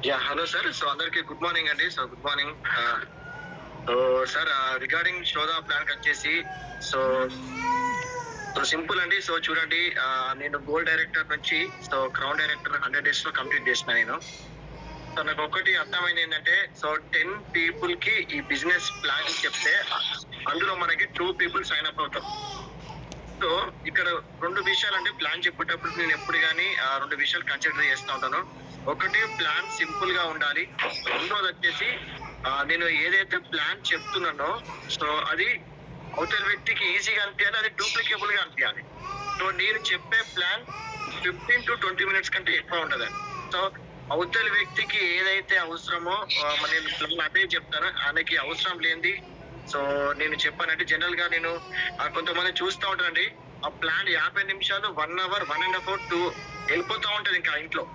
Hello sir. So అందరికి good morning అండి. So good morning. So sir, regarding షోదా plan వచ్చేసి సో సో సింపుల్ అండి. సో చూడండి, నేను గోల్డ్ డైరెక్టర్ నుంచి సో క్రౌన్ డైరెక్టర్ 100 days లో కంప్లీట్ చేసిన నేను. సో నాకు ఒకటి అర్థమైంది ఏంటంటే, సో 10 people కి ఈ బిజినెస్ ప్లాన్ చెప్తే అందులో మనకి 2 people సైన్ అప్ అవుతారు. సో ఇక్కడ 2 విషయాలు అంటే ప్లాన్ చెప్పేటప్పుడు నేను ఎప్పుడు కానీ 2 విషయాలు కన్సిడర్ చేస్తూ ఉంటాను. ఒకటి, ప్లాన్ సింపుల్ గా ఉండాలి. రెండోది వచ్చేసి నేను ఏదైతే ప్లాన్ చెప్తున్నానో సో అది అవతల వ్యక్తికి ఈజీగా అనిపించాలి, అది డూప్లికేబుల్ గా అనిపించాలి. సో నేను చెప్పే ప్లాన్ 15 to 20 minutes కంటే ఎక్కువ ఉండదండి. సో అవతల వ్యక్తికి ఏదైతే అవసరమో నేను ప్లాన్ అదే చెప్తాను. ఆయనకి అవసరం లేనిది సో నేను చెప్పానంటే జనరల్ గా నేను కొంతమంది చూస్తూ ఉంటానండి, ఆ ప్లాన్ 50 నిమిషాలు 1 hour 1.5 hour 2 వెళ్ళిపోతూ ఉంటది. ఇంకా ఇంట్లో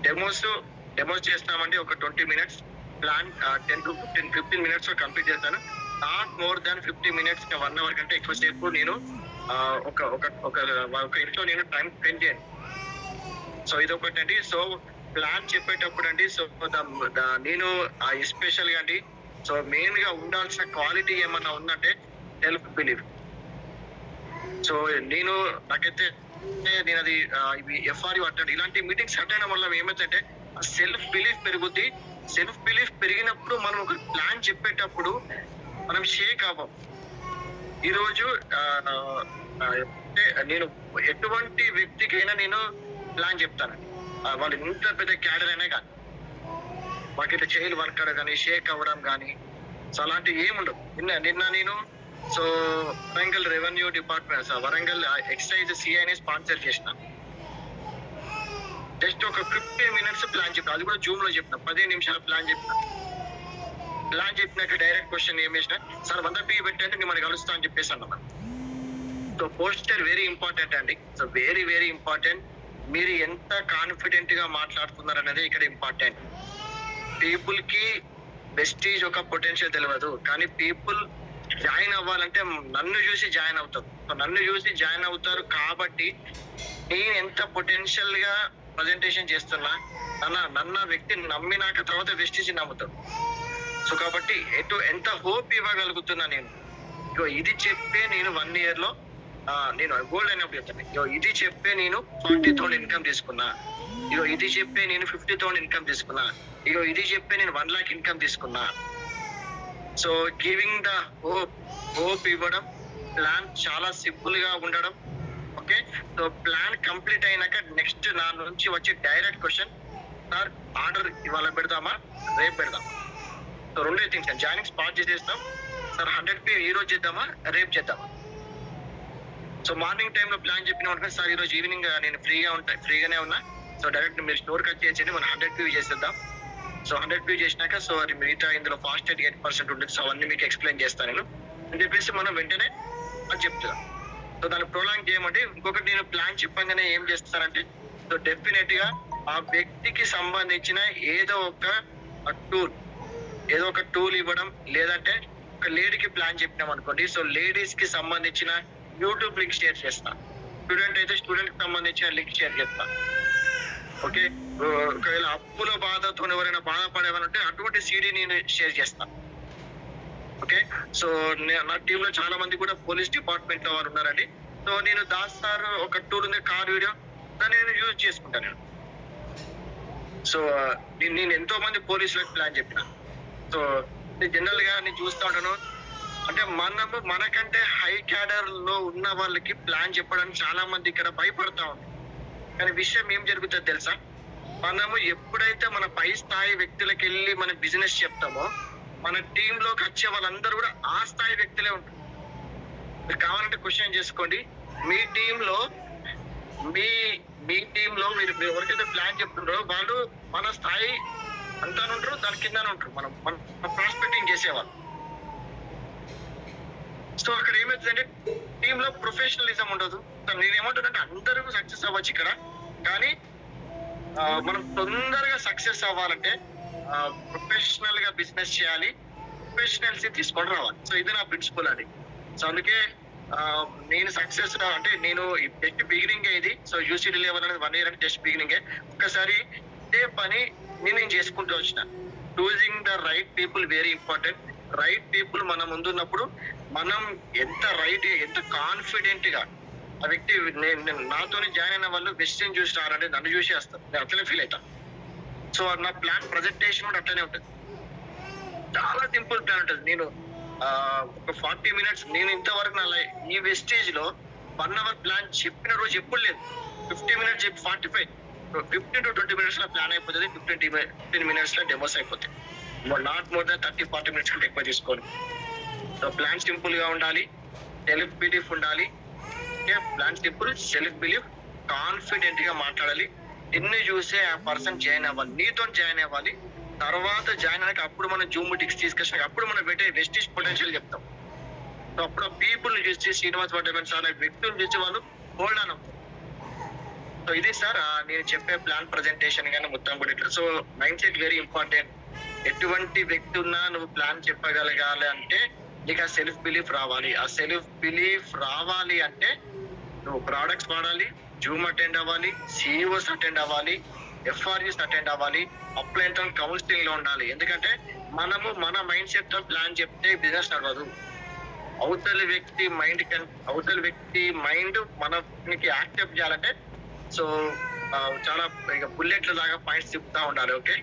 డెమోస్ చేస్తామండి. ఒక 20 minutes ప్లాన్ 10 to 15 minutes లో కంప్లీట్ చేస్తాను. Not more than 50 minutes 1 hour కంటే ఎక్కువసేపు నేను ఒక ఇంట్లో నేను టైం స్పెండ్ చేయను. సో ఇది ఒకటండి. సో ప్లాన్ చెప్పేటప్పుడు అండి, సో నేను ఎస్పెషల్ గా అండి, సో మెయిన్ గా ఉండాల్సిన క్వాలిటీ ఏమన్నా ఉందంటే సెల్ఫ్ బిలీఫ్. సో నాకైతే నేను అది ఇవి FRU అటెండ్ ఇలాంటి మీటింగ్స్ అటెండ్ అవ్వడం వల్ల ఏమైందంటే సెల్ఫ్ బిలీఫ్ పెరుగుద్ది. సెల్ఫ్ బిలీఫ్ పెరిగినప్పుడు మనం ఒక ప్లాన్ చెప్పేటప్పుడు మనం షేక్ అవ్వం. ఈరోజు నేను ఎటువంటి వ్యక్తికైనా నేను ప్లాన్ చెప్తాను. వాళ్ళు ఎంత పెద్ద క్యాడర్ అయినా కానీ మాకైతే చైల్డ్ వర్కర్ కానీ షేక్ అవ్వడం కానీ సో అలాంటివి ఏముండవు. నిన్న నేను so Warangal revenue department Warangal excise CIని స్పాన్సర్ చేసిన. జస్ట్ ఒక 15 minutes ప్లాన్ చెప్పిన, అది కూడా జూమ్ లో చెప్పిన. 15 నిమిషాల ప్లాన్ చెప్పినాక డైరెక్ట్ క్వశ్చన్ ఏం చేసిన, సార్ 100 PV పెట్టండి నేను మనకి కలుస్తా అని చెప్పేసి అన్నమాట. సో పోస్టర్ వెరీ ఇంపార్టెంట్ అండి. So very very important. మీరు ఎంత కాన్ఫిడెంట్ గా మాట్లాడుతున్నారు అనేది ఇక్కడ ఇంపార్టెంట్. పీపుల్ కి వెస్టీజ్ ఒక పొటెన్షియల్ తెలియదు, కానీ పీపుల్ జాయిన్ అవ్వాలంటే నన్ను చూసి జాయిన్ అవుతారు. నన్ను చూసి జాయిన్ అవుతారు కాబట్టి నేను ఎంత పొటెన్షియల్ గా ప్రజెంటేషన్ చేస్తున్నా నన్న వ్యక్తిని నమ్మినాక తర్వాత వెస్టీజ్ నమ్ముతాడు. సో కాబట్టి ఎంత హోప్ ఇవ్వగలుగుతున్నా నేను. ఇది చెప్పే నేను 1 year లో నేను గోల్డ్ అయినప్పుడు చెప్తాను. ఇది చెప్పే నేను 40,000 ఇన్కమ్ తీసుకున్నా. ఇది చెప్పే నేను 50,000 ఇన్కమ్ తీసుకున్నా. ఇది చెప్పే నేను 1 lakh ఇన్కమ్ తీసుకున్నా. సో గివింగ్ ద హోప్ ఇవ్వడం, ప్లాన్ చాలా సింపుల్ గా ఉండడం. ఓకే, సో ప్లాన్ కంప్లీట్ అయినాక నెక్స్ట్ నా నుంచి వచ్చే డైరెక్ట్ క్వశ్చన్, సార్ ఆర్డర్ ఇవాళ పెడదామా రేపు పెడదామా? So 2 things. జాయినింగ్ స్పాట్ చేసేస్తాం. సార్ 100 PV ఈ రోజు చేద్దామా రేపు చేద్దామా? సో మార్నింగ్ టైంలో ప్లాన్ చెప్పిన సార్ ఈ రోజు ఈవినింగ్ నేను ఫ్రీగానే ఉన్నా, సో డైరెక్ట్ మీరు స్టోర్కి వచ్చేయండి, మనం 100 PV చేసేద్దాం. సో 100 PV చేసినాక సో అది మిగతా ఇందులో ఫాస్ట్ 8% ఉంటుంది. సో అవన్నీ మీకు ఎక్స్ప్లెయిన్ చేస్తాను నేను అని చెప్పేసి మనం వెంటనే అది చెప్తాం. సో దాన్ని ప్రొలాంగ్ చేయమంటే ఇంకొకటి, నేను ప్లాన్ చెప్పగానే ఏం చేస్తానంటే సో డెఫినెట్ గా ఆ వ్యక్తికి సంబంధించిన ఏదో ఒక టూల్ ఇవ్వడం, లేదంటే ఒక లేడీకి ప్లాన్ చెప్పినాం అనుకోండి, సో లేడీస్ కి సంబంధించిన యూట్యూబ్ లింక్ షేర్ చేస్తా. స్టూడెంట్ అయితే స్టూడెంట్ కి సంబంధించిన లింక్ షేర్ చేస్తా. ఓకే, ఒకవేళ అప్పుల బాధతో ఎవరైనా బాధపడేవారు ఉంటే అటువంటి CD నేను షేర్ చేస్తాను. ఓకే, సో నా టీమ్ లో చాలా మంది కూడా పోలీస్ డిపార్ట్మెంట్ లో వారు ఉన్నారండి. సో నేను దాస్తారు ఒక టూల్ ఉంది, కార్ వీడియో, దాన్ని నేను యూజ్ చేసుకుంటాను నేను. సో నేను ఎంతో మంది పోలీసులకు ప్లాన్ చెప్పిన. సో జనరల్ గా నేను చూస్తూ ఉంటాను, అంటే మనకంటే హై క్యాడర్ లో ఉన్న వాళ్ళకి ప్లాన్ చెప్పడానికి చాలా మంది ఇక్కడ భయపడతా ఉంది. కానీ విషయం ఏం జరుగుతుంది తెలుసా, మనము ఎప్పుడైతే మన పై స్థాయి వ్యక్తులకు వెళ్ళి మన బిజినెస్ చెప్తామో మన టీంలోకి వచ్చే వాళ్ళందరూ కూడా ఆ స్థాయి వ్యక్తులే ఉంటారు. మీరు కావాలంటే క్వశ్చన్ చేసుకోండి, మీ టీంలో మీరు ఎవరికైతే ప్లాన్ చెప్తున్నారో వాళ్ళు మన స్థాయి అంతా ఉంటారు, దాని కింద ఉంటారు. మనం ప్రాస్పెక్టింగ్ చేసేవాళ్ళు. సో అక్కడ ఏమవుతుందంటే టీంలో ప్రొఫెషనలిజం ఉండదు. నేనేమంటున్నానంటే అందరూ సక్సెస్ అవ్వచ్చు ఇక్కడ, కానీ మనం తొందరగా సక్సెస్ అవ్వాలంటే ప్రొఫెషనల్ గా బిజినెస్ చేయాలి, ప్రొఫెషనల్స్ తీసుకొని రావాలి. సో ఇది నా ప్రిన్సిపల్ అండి. సో అందుకే నేను సక్సెస్ అంటే నేను జస్ట్ బిగినింగ్ ఇది. సో UCD లెవెల్ అనేది 1 year అంటే జస్ట్ బిగినింగ్. ఒక్కసారి అదే పని నేను చేసుకుంటూ వచ్చిన. Choosing the right people very important. Right people మన ముందున్నప్పుడు మనం ఎంత కాన్ఫిడెంట్ గా ఆ వ్యక్తి నాతోనే జాయిన్ అయిన వాళ్ళు వెస్టింగ్ చూసి రారంటే నన్ను చూసి వస్తారు. నేను అట్లనే ఫీల్ అవుతా. సో నా ప్లాన్ ప్రజెంటేషన్ కూడా అట్లనే ఉంటుంది. చాలా సింపుల్ ప్లాన్ ఉంటుంది. నేను ఒక 40 minutes నేను ఇంతవరకు ఈ వెస్టేజ్ లో 1 hour ప్లాన్ చెప్పిన రోజు ఎప్పుడు లేదు. 50 minutes చెప్పి 45 15 to 20 minutes లో ప్లాన్ అయిపోతుంది. 15 minutes లో డెమోస్ అయిపోతాయి. నాట్ మోర్ దాన్ 30-40 minutes కంటే ఎక్కువ తీసుకోను. సో ప్లాన్ సింపుల్ గా ఉండాలి, సెల్ఫ్ బిలీఫ్ ఉండాలి. Plan simple, self belief, confident గా మాట్లాడాలి. నిన్ను చూసే ఆ పర్సన్ జాయిన్ అవ్వాలి, నీతో జాయిన్ అవ్వాలి. తర్వాత జాయిన్ అయ్యాక అప్పుడు మనం జూమ్ మీటింగ్స్ తీసుకొచ్చాక అప్పుడు మనం పెట్టే వెస్టీజ్ పొటెన్షియల్ చెప్తాం. సో అప్పుడు పీపుల్ చూసి శ్రీనివాస్ వాటర్మెన్ సార్ వ్యక్తులు చూసి వాళ్ళు హోల్డ్ ఆన్ అవుతారు. సో ఇది సార్ నేను చెప్పే ప్లాన్ ప్రజెంటేషన్ కానీ మొత్తం కూడా ఇట్లా. So mind set very important. ఎటువంటి వ్యక్తి ఉన్నా నువ్వు ప్లాన్ చెప్పగలగాలి అంటే నీకు ఆ సెల్ఫ్ బిలీఫ్ రావాలి. ఆ సెల్ఫ్ బిలీఫ్ రావాలి అంటే నువ్వు ప్రోడక్ట్స్ వాడాలి, జూమ్ అటెండ్ అవ్వాలి, సిఇఓస్ అటెండ్ అవ్వాలి, ఎఫ్ఆర్ఈస్ అటెండ్ అవ్వాలి, అప్లైంట్ కౌన్సిలింగ్ లో ఉండాలి. ఎందుకంటే మనము మన మైండ్ సెట్ తో ప్లాన్ చెప్తే బిజినెస్ నడవదు. అవతలి వ్యక్తి మైండ్ మనకి యాక్సెప్ట్ చేయాలంటే సో చాలా ఇక బుల్లెట్ల దాకా పాయింట్స్ చెప్తా ఉండాలి. ఓకే,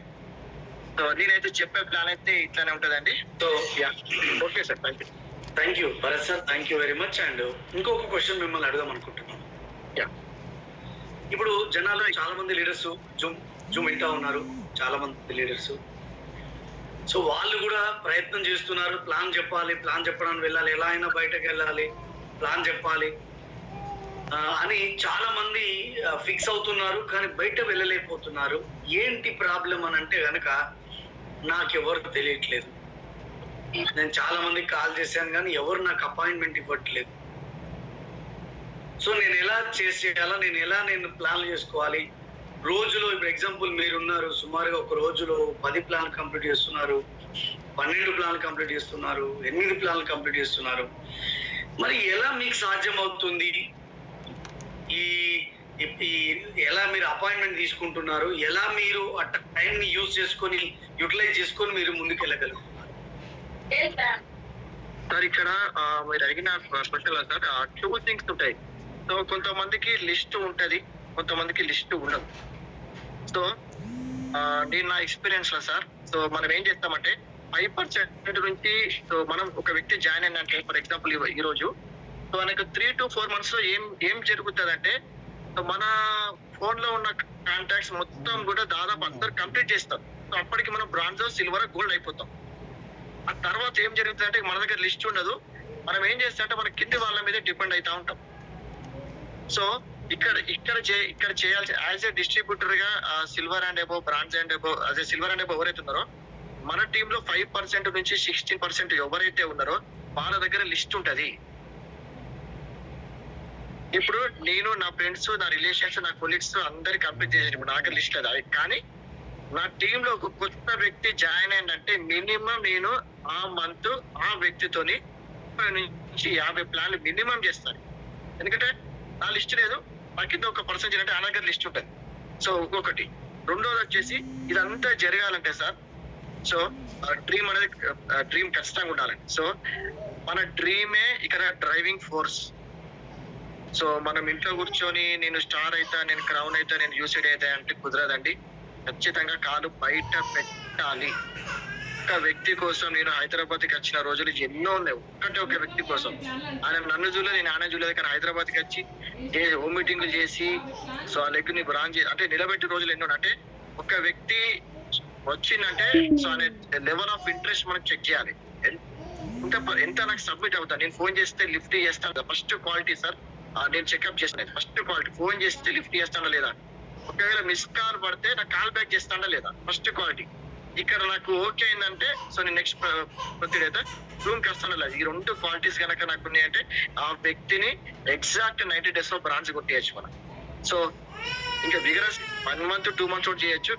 సో నేనైతే చెప్పే ప్లాన్ అయితే ఇట్లానే ఉంటుందండి. So okay sir, thank you Bharat sir, thank you very much. And ఇంకొక క్వశ్చన్ మిమ్మల్ని అడుగుదాం అనుకుంటున్నాను. ఇప్పుడు జనాలు చాలా మంది లీడర్స్ జూమ్ వింటా ఉన్నారు, చాలా మంది లీడర్స్. సో వాళ్ళు కూడా ప్రయత్నం చేస్తున్నారు, ప్లాన్ చెప్పడానికి వెళ్ళాలి, ఎలా అయినా బయటకు వెళ్ళాలి, ప్లాన్ చెప్పాలి అని చాలా మంది ఫిక్స్ అవుతున్నారు, కానీ బయట వెళ్ళలేకపోతున్నారు. ఏంటి ప్రాబ్లం అని అంటే కనుక నాకెవరు తెలియట్లేదు. నేను చాలా మందికి కాల్ చేశాను కానీ ఎవరు నాకు అపాయింట్మెంట్ ఇవ్వట్లేదు. సో నేను ఎలా చేసేయాలా, నేను ప్లాన్లు చేసుకోవాలి. రోజులో ఇప్పుడు ఎగ్జాంపుల్ మీరున్నారు, సుమారుగా ఒక రోజులో 10 ప్లాన్ కంప్లీట్ చేస్తున్నారు, 12 ప్లాన్ కంప్లీట్ చేస్తున్నారు, 8 ప్లాన్ కంప్లీట్ చేస్తున్నారు. మరి ఎలా మీకు సాధ్యం అవుతుంది? ఎలా మీరు అపాయింట్మెంట్ తీసుకుంటున్నారు? ఎలా మీరు ఆ టైంని యూటిలైజ్ చేసుకొని మీరు ముందుకెళ్ళగలరు? సార్ ఇక్కడ మీరు అడిగిన క్వశ్చన్ సార్ 2 థింగ్స్ ఉంటాయి. సో కొంతమందికి లిస్ట్ ఉంటది, కొంతమందికి లిస్ట్ ఉండదు. సో నేను నా ఎక్స్పీరియన్స్ లో సార్, సో మనం ఏం చేస్తామంటే 5% నుంచి సో మనం ఒక వ్యక్తి జాయిన్ అయినంటే ఫర్ ఎగ్జాంపుల్ ఈ రోజు సో మనకు 3 to 4 months లో ఏం జరుగుతుంది అంటే సో మన ఫోన్ లో ఉన్న కాంటాక్ట్స్ మొత్తం కూడా దాదాపు అందరు కంప్లీట్ చేస్తారు. సో అప్పటికి మనం బ్రాంజ్, సిల్వర్, గోల్డ్ అయిపోతాం. ఆ తర్వాత ఏం జరుగుతుంది అంటే మన దగ్గర లిస్ట్ ఉండదు. మనం ఏం చేస్తామంటే మన కింది వాళ్ళ మీద డిపెండ్ అవుతా ఉంటాం. సో ఇక్కడ చేయాల్సి యాజ్ ఏ డిస్ట్రిబ్యూటర్ గా silver and above, bronze and above, అదే సిల్వర్ అండ్ అబోవ్ ఎవరైతే ఉన్నారో మన టీమ్ లో 5% నుంచి 16% ఎవరైతే ఉన్నారో వాళ్ళ దగ్గర లిస్ట్ ఉంటది. ఇప్పుడు నేను, నా ఫ్రెండ్స్, నా రిలేషన్స్, నా కొలీగ్స్ అందరి కంప్లీట్ చేసేది నా దగ్గర లిస్ట్ అది. కానీ నా టీమ్ లో ఒక కొత్త వ్యక్తి జాయిన్ అయిందంటే మినిమం నేను ఆ మంత్ ఆ వ్యక్తితోని 30 నుంచి 50 ప్లాన్లు మినిమం చేస్తాను. ఎందుకంటే నా లిస్ట్ లేదు, నా కింద ఒక పర్సన్ చేయాలంటే ఆ దగ్గర లిస్ట్ ఉంటుంది. సో ఇంకొకటి రెండోది వచ్చేసి ఇదంతా జరగాలంటే సార్ సో డ్రీమ్ ఖచ్చితంగా ఉండాలండి. సో మన డ్రీమే ఇక్కడ డ్రైవింగ్ ఫోర్స్. సో మనం ఇంట్లో కూర్చొని నేను స్టార్ అవుతా, నేను క్రౌన్ అవుతా, నేను యూసైడ్ అవుతా అంటే కుదరదండి. ఖచ్చితంగా కాలు బయట పెట్టాలి. ఒక వ్యక్తి కోసం నేను హైదరాబాద్కి వచ్చిన రోజులు ఎన్నో ఉన్నాయి. ఒక వ్యక్తి కోసం ఆయన నన్ను చూడలేదు, నేను ఆయన చూడలేదు, కానీ హైదరాబాద్కి వచ్చి హోమ్ మీటింగ్లు చేసి సో ఆ లెగ్ ని బ్రాంజ్ అంటే నిలబెట్టే రోజులు ఎన్నో. అంటే ఒక వ్యక్తి వచ్చిందంటే సో అనే లెవెల్ ఆఫ్ ఇంట్రెస్ట్ మనం చెక్ చేయాలి. ఎంత నాకు సబ్మిట్ అవుతా, నేను ఫోన్ చేస్తే లిఫ్ట్ చేస్తాను. ఫస్ట్ క్వాలిటీ సార్ నేను చెక్అప్ చేస్తాను. ఫస్ట్ క్వాలిటీ ఫోన్ చేస్తే లిఫ్ట్ చేస్తాడా లేదా, ఒకవేళ మిస్ కాల్ పడితే నాకు కాల్ బ్యాక్ చేస్తాడా లేదా, ఫస్ట్ క్వాలిటీ. ఇక్కడ నాకు ఓకే అయిందంటే సో నేను నెక్స్ట్ ప్రొసీడ్ అయితే రూమ్ కి వస్తాను లేదు. ఈ 2 క్వాలిటీస్ కనుక నాకు ఉన్నాయంటే ఆ వ్యక్తిని ఎగ్జాక్ట్ 90 days లో బ్రాంచ్ కొట్టేయచ్చు మనం. సో ఇంకా విగరస్ 1 month 2 months చేయొచ్చు.